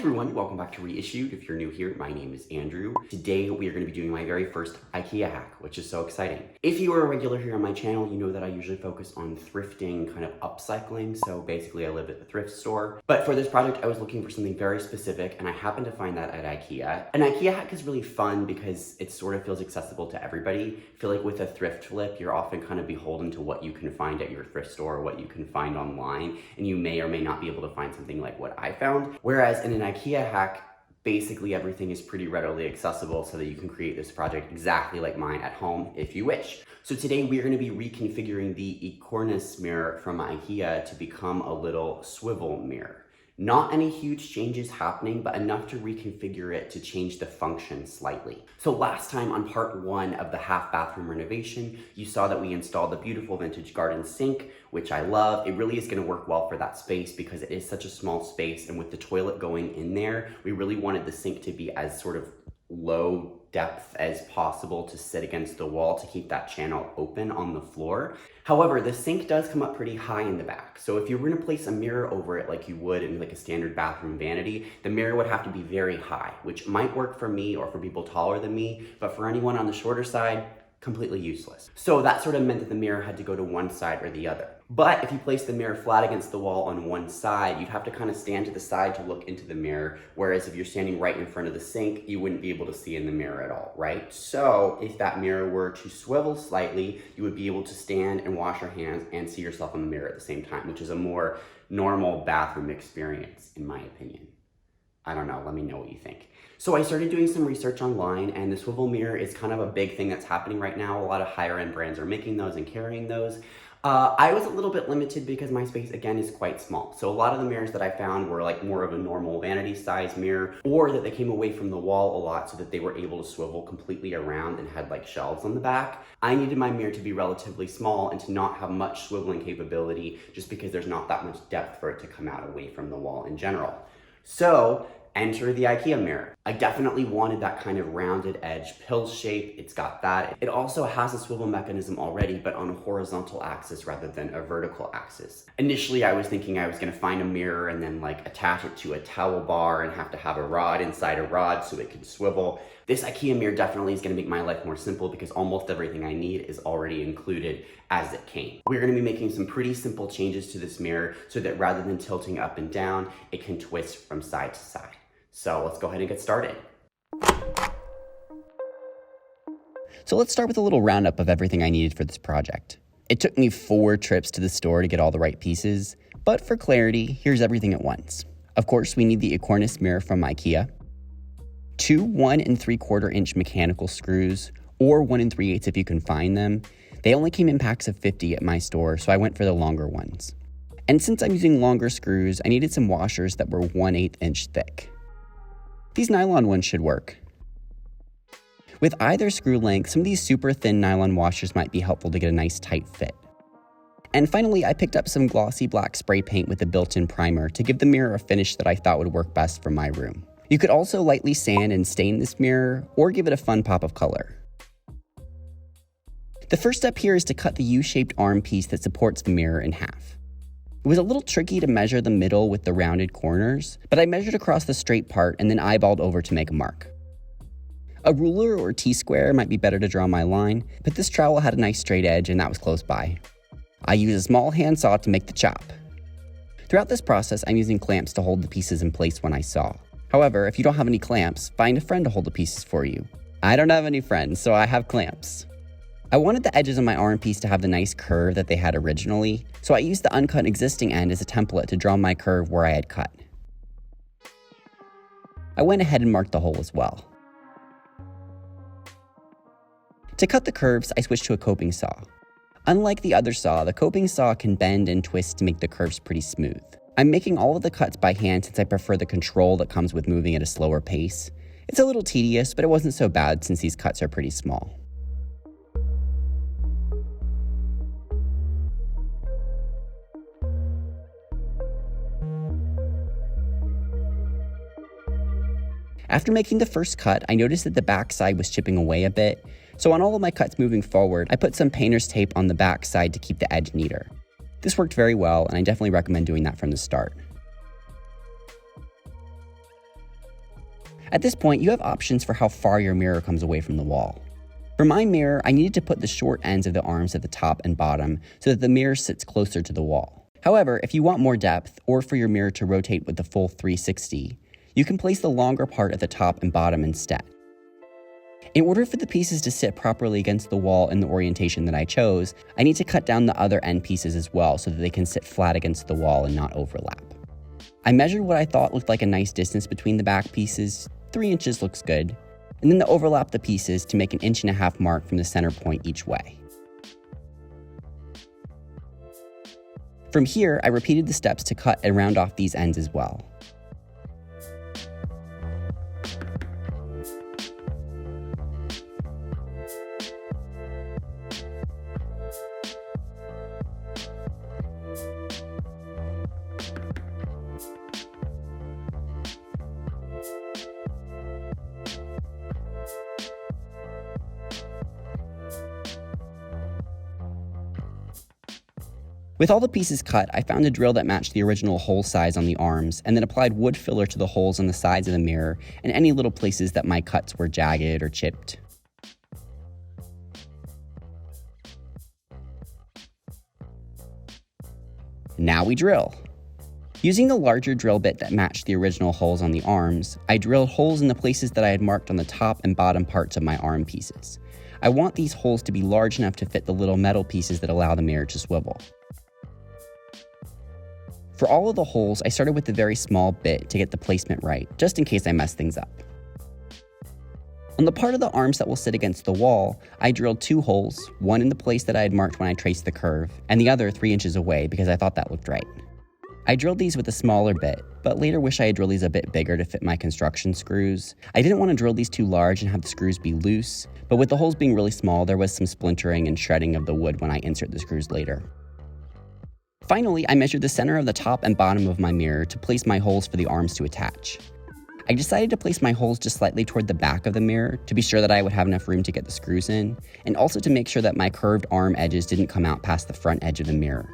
everyone, welcome back to Reissued. If you're new here, my name is Andrew. Today we are going to be doing my very first IKEA hack, which is so exciting. If you are a regular here on my channel, you know that I usually focus on thrifting, kind of upcycling. So basically I live at the thrift store. But for this project, I was looking for something very specific and I happened to find that at IKEA. An IKEA hack is really fun because it sort of feels accessible to everybody. I feel like with a thrift flip, you're often kind of beholden to what you can find at your thrift store or what you can find online. And you may or may not be able to find something like what I found. Whereas in an IKEA hack, basically everything is pretty readily accessible so that you can create this project exactly like mine at home if you wish. So today we're going to be reconfiguring the IKORNNES mirror from IKEA to become a little swivel mirror. Not any huge changes happening, but enough to reconfigure it to change the function slightly. So last time on part one of the half bathroom renovation, you saw that we installed the beautiful vintage garden sink, which I love. It really is gonna work well for that space because it is such a small space, and with the toilet going in there, we really wanted the sink to be as sort of low depth as possible to sit against the wall to keep that channel open on the floor. However, the sink does come up pretty high in the back. So if you were gonna place a mirror over it like you would in like a standard bathroom vanity, the mirror would have to be very high, which might work for me or for people taller than me, but for anyone on the shorter side, completely useless. So that sort of meant that the mirror had to go to one side or the other. But if you place the mirror flat against the wall on one side, you'd have to kind of stand to the side to look into the mirror. Whereas if you're standing right in front of the sink, you wouldn't be able to see in the mirror at all, right? So if that mirror were to swivel slightly, you would be able to stand and wash your hands and see yourself in the mirror at the same time, which is a more normal bathroom experience, in my opinion. I don't know, let me know what you think. So I started doing some research online, and the swivel mirror is kind of a big thing that's happening right now. A lot of higher end brands are making those and carrying those. I was a little bit limited because my space, again, is quite small. So a lot of the mirrors that I found were like more of a normal vanity size mirror, or that they came away from the wall a lot so that they were able to swivel completely around and had like shelves on the back. I needed my mirror to be relatively small and to not have much swiveling capability just because there's not that much depth for it to come out away from the wall in general. So enter the IKEA mirror. I definitely wanted that kind of rounded edge pill shape. It's got that. It also has a swivel mechanism already, but on a horizontal axis rather than a vertical axis. Initially, I was thinking I was gonna find a mirror and then like attach it to a towel bar and have to have a rod inside a rod so it could swivel. This IKEA mirror definitely is gonna make my life more simple because almost everything I need is already included as it came. We're gonna be making some pretty simple changes to this mirror so that rather than tilting up and down, it can twist from side to side. So let's go ahead and get started. So let's start with a little roundup of everything I needed for this project. It took me 4 trips to the store to get all the right pieces, but for clarity, here's everything at once. Of course, we need the IKORNNES mirror from IKEA, 2 1 3/4 inch mechanical screws, or 1 3/8 if you can find them. They only came in packs of 50 at my store, so I went for the longer ones. And since I'm using longer screws, I needed some washers that were 1/8 inch thick. These nylon ones should work. With either screw length, some of these super thin nylon washers might be helpful to get a nice tight fit. And finally, I picked up some glossy black spray paint with a built-in primer to give the mirror a finish that I thought would work best for my room. You could also lightly sand and stain this mirror, or give it a fun pop of color. The first step here is to cut the U-shaped arm piece that supports the mirror in half. It was a little tricky to measure the middle with the rounded corners, but I measured across the straight part and then eyeballed over to make a mark. A ruler or T-square might be better to draw my line, but this trowel had a nice straight edge and that was close by. I used a small handsaw to make the chop. Throughout this process, I'm using clamps to hold the pieces in place when I saw. However, if you don't have any clamps, find a friend to hold the pieces for you. I don't have any friends, so I have clamps. I wanted the edges of my arm piece to have the nice curve that they had originally, so I used the uncut existing end as a template to draw my curve where I had cut. I went ahead and marked the hole as well. To cut the curves, I switched to a coping saw. Unlike the other saw, the coping saw can bend and twist to make the curves pretty smooth. I'm making all of the cuts by hand since I prefer the control that comes with moving at a slower pace. It's a little tedious, but it wasn't so bad since these cuts are pretty small. After making the first cut, I noticed that the back side was chipping away a bit, so on all of my cuts moving forward, I put some painter's tape on the back side to keep the edge neater. This worked very well, and I definitely recommend doing that from the start. At this point, you have options for how far your mirror comes away from the wall. For my mirror, I needed to put the short ends of the arms at the top and bottom so that the mirror sits closer to the wall. However, if you want more depth, or for your mirror to rotate with the full 360, you can place the longer part at the top and bottom instead. In order for the pieces to sit properly against the wall in the orientation that I chose, I need to cut down the other end pieces as well so that they can sit flat against the wall and not overlap. I measured what I thought looked like a nice distance between the back pieces. 3 inches looks good, and then to overlap the pieces to make an 1.5 inch mark from the center point each way. From here, I repeated the steps to cut and round off these ends as well. With all the pieces cut, I found a drill that matched the original hole size on the arms, and then applied wood filler to the holes on the sides of the mirror and any little places that my cuts were jagged or chipped. Now we drill. Using the larger drill bit that matched the original holes on the arms, I drilled holes in the places that I had marked on the top and bottom parts of my arm pieces. I want these holes to be large enough to fit the little metal pieces that allow the mirror to swivel. For all of the holes, I started with the very small bit to get the placement right, just in case I messed things up. On the part of the arms that will sit against the wall, I drilled 2 holes, one in the place that I had marked when I traced the curve, and the other 3 inches away because I thought that looked right. I drilled these with a smaller bit, but later wish I had drilled these a bit bigger to fit my construction screws. I didn't want to drill these too large and have the screws be loose, but with the holes being really small, there was some splintering and shredding of the wood when I insert the screws later. Finally, I measured the center of the top and bottom of my mirror to place my holes for the arms to attach. I decided to place my holes just slightly toward the back of the mirror to be sure that I would have enough room to get the screws in, and also to make sure that my curved arm edges didn't come out past the front edge of the mirror.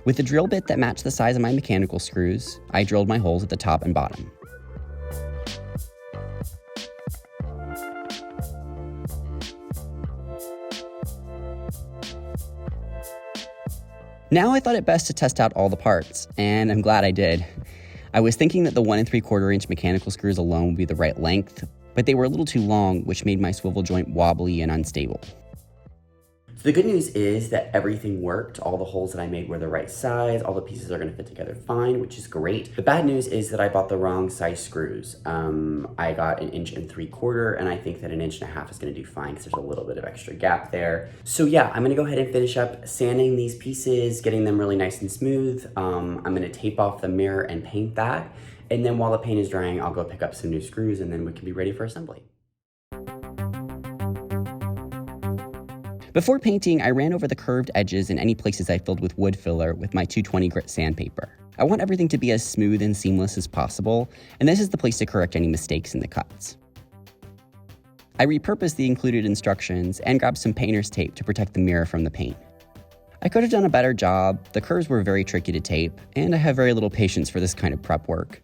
With the drill bit that matched the size of my mechanical screws, I drilled my holes at the top and bottom. Now I thought it best to test out all the parts, and I'm glad I did. I was thinking that the 1 3/4 inch mechanical screws alone would be the right length, but they were a little too long, which made my swivel joint wobbly and unstable. So the good news is that everything worked. All the holes that I made were the right size. All the pieces are gonna fit together fine, which is great. The bad news is that I bought the wrong size screws. I got 1 3/4 inch, and I think that 1.5 inches is gonna do fine because there's a little bit of extra gap there. So yeah, I'm gonna go ahead and finish up sanding these pieces, getting them really nice and smooth. I'm gonna tape off the mirror and paint that. And then while the paint is drying, I'll go pick up some new screws and then we can be ready for assembly. Before painting, I ran over the curved edges in any places I filled with wood filler with my 220 grit sandpaper. I want everything to be as smooth and seamless as possible, and this is the place to correct any mistakes in the cuts. I repurposed the included instructions and grabbed some painter's tape to protect the mirror from the paint. I could have done a better job, the curves were very tricky to tape, and I have very little patience for this kind of prep work.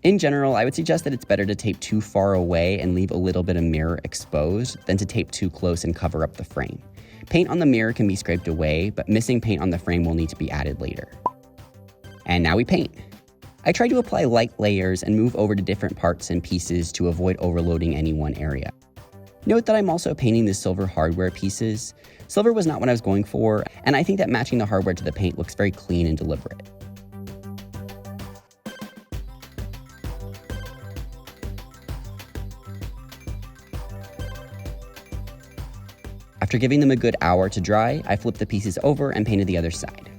In general, I would suggest that it's better to tape too far away and leave a little bit of mirror exposed than to tape too close and cover up the frame. Paint on the mirror can be scraped away, but missing paint on the frame will need to be added later. And now we paint. I tried to apply light layers and move over to different parts and pieces to avoid overloading any one area. Note that I'm also painting the silver hardware pieces. Silver was not what I was going for, and I think that matching the hardware to the paint looks very clean and deliberate. After giving them a good hour to dry, I flipped the pieces over and painted the other side.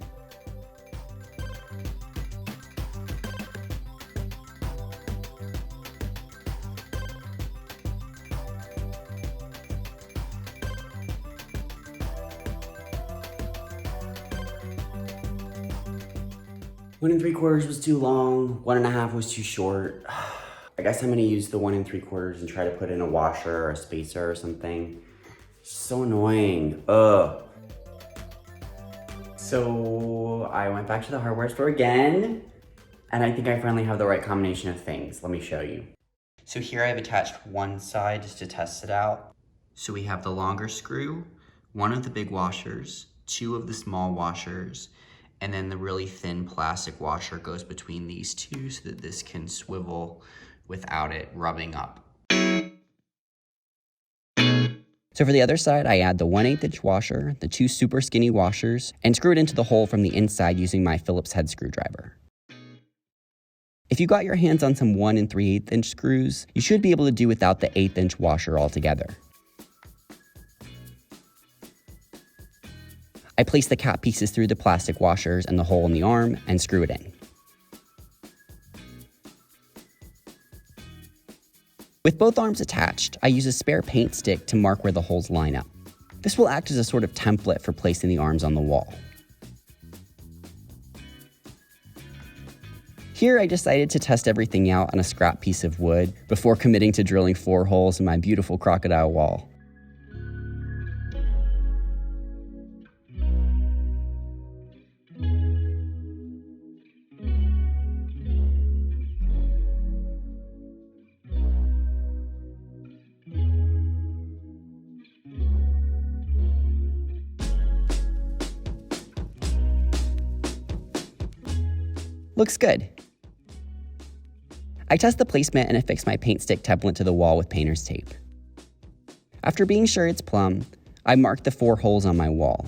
One 3/4 was too long, 1.5 was too short. I guess I'm gonna use the 1 3/4 and try to put in a washer or a spacer or something. So annoying, ugh. So I went back to the hardware store again, and I think I finally have the right combination of things. Let me show you. So here I have attached one side just to test it out. So we have the longer screw, one of the big washers, two of the small washers, and then the really thin plastic washer goes between these two so that this can swivel without it rubbing up. So for the other side, I add the 1/8 inch washer, the two super skinny washers, and screw it into the hole from the inside using my Phillips head screwdriver. If you got your hands on some 1 3/8 inch screws, you should be able to do without the 1/8 inch washer altogether. I place the cap pieces through the plastic washers and the hole in the arm and screw it in. With both arms attached, I use a spare paint stick to mark where the holes line up. This will act as a sort of template for placing the arms on the wall. Here I decided to test everything out on a scrap piece of wood before committing to drilling 4 holes in my beautiful crocodile wall. Looks good. I test the placement and affix my paint stick template to the wall with painter's tape. After being sure it's plumb, I mark the 4 holes on my wall.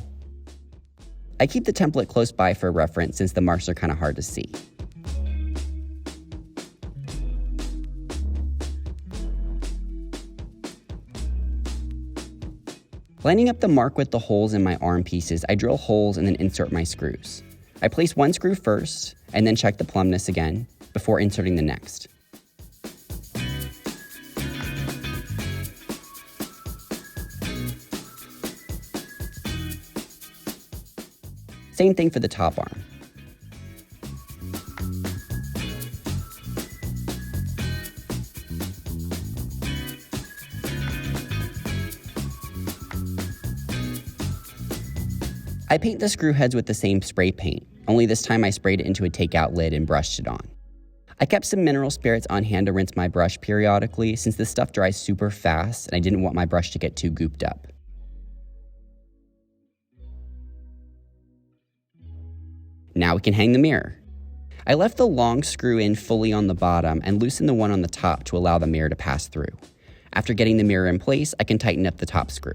I keep the template close by for reference since the marks are kind of hard to see. Lining up the mark with the holes in my arm pieces, I drill holes and then insert my screws. I place one screw first and then check the plumbness again before inserting the next. Same thing for the top arm. I paint the screw heads with the same spray paint, only this time I sprayed it into a takeout lid and brushed it on. I kept some mineral spirits on hand to rinse my brush periodically since this stuff dries super fast and I didn't want my brush to get too gooped up. Now we can hang the mirror. I left the long screw in fully on the bottom and loosened the one on the top to allow the mirror to pass through. After getting the mirror in place, I can tighten up the top screw.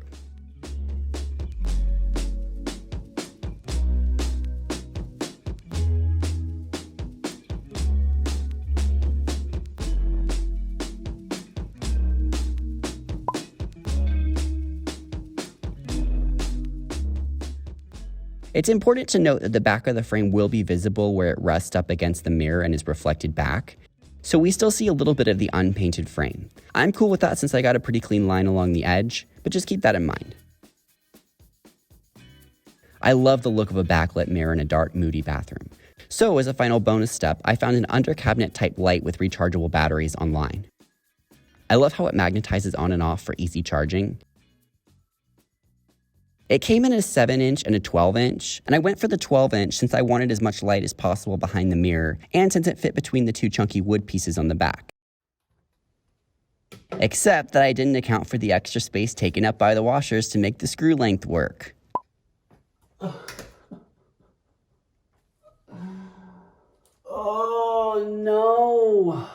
It's important to note that the back of the frame will be visible where it rests up against the mirror and is reflected back, so we still see a little bit of the unpainted frame. I'm cool with that since I got a pretty clean line along the edge, but just keep that in mind. I love the look of a backlit mirror in a dark, moody bathroom. So as a final bonus step, I found an under cabinet type light with rechargeable batteries online. I love how it magnetizes on and off for easy charging. It came in a 7-inch and a 12-inch, and I went for the 12-inch since I wanted as much light as possible behind the mirror, and since it fit between the 2 chunky wood pieces on the back. Except that I didn't account for the extra space taken up by the washers to make the screw length work. Oh no!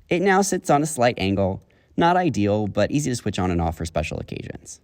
It now sits on a slight angle, not ideal, but easy to switch on and off for special occasions.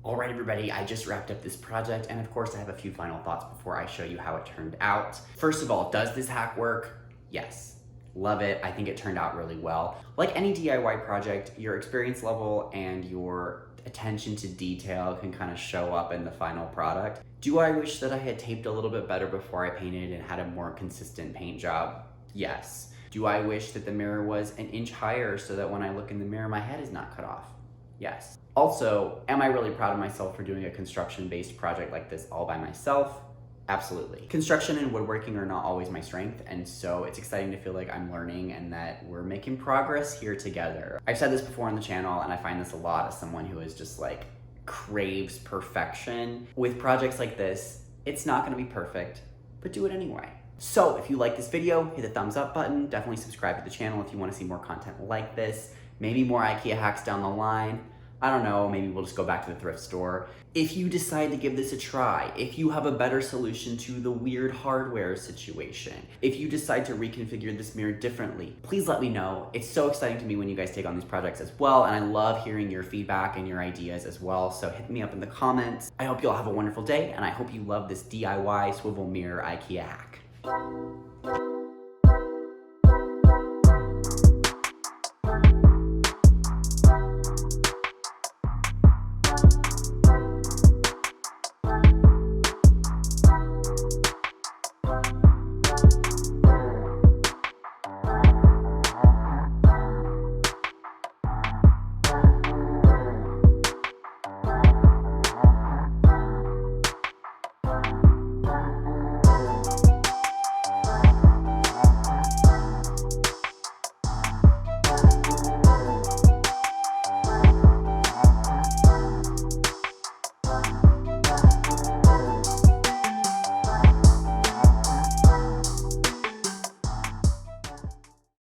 Alright everybody, I just wrapped up this project, and of course I have a few final thoughts before I show you how it turned out. First of all, does this hack work? Yes. Love it. I think it turned out really well. Like any DIY project, your experience level and your attention to detail can kind of show up in the final product. Do I wish that I had taped a little bit better before I painted and had a more consistent paint job? Yes. Do I wish that the mirror was an inch higher so that when I look in the mirror, my head is not cut off? Yes. Also, am I really proud of myself for doing a construction-based project like this all by myself? Absolutely. Construction and woodworking are not always my strength, and so it's exciting to feel like I'm learning and that we're making progress here together. I've said this before on the channel, and I find this a lot as someone who is just like craves perfection. With projects like this, it's not gonna be perfect, but do it anyway. So if you like this video, hit the thumbs up button. Definitely subscribe to the channel if you want to see more content like this. Maybe more IKEA hacks down the line. I don't know, maybe we'll just go back to the thrift store. If you decide to give this a try, if you have a better solution to the weird hardware situation, if you decide to reconfigure this mirror differently, please let me know. It's so exciting to me when you guys take on these projects as well, and I love hearing your feedback and your ideas as well, so hit me up in the comments. I hope you all have a wonderful day, and I hope you love this DIY swivel mirror IKEA hack.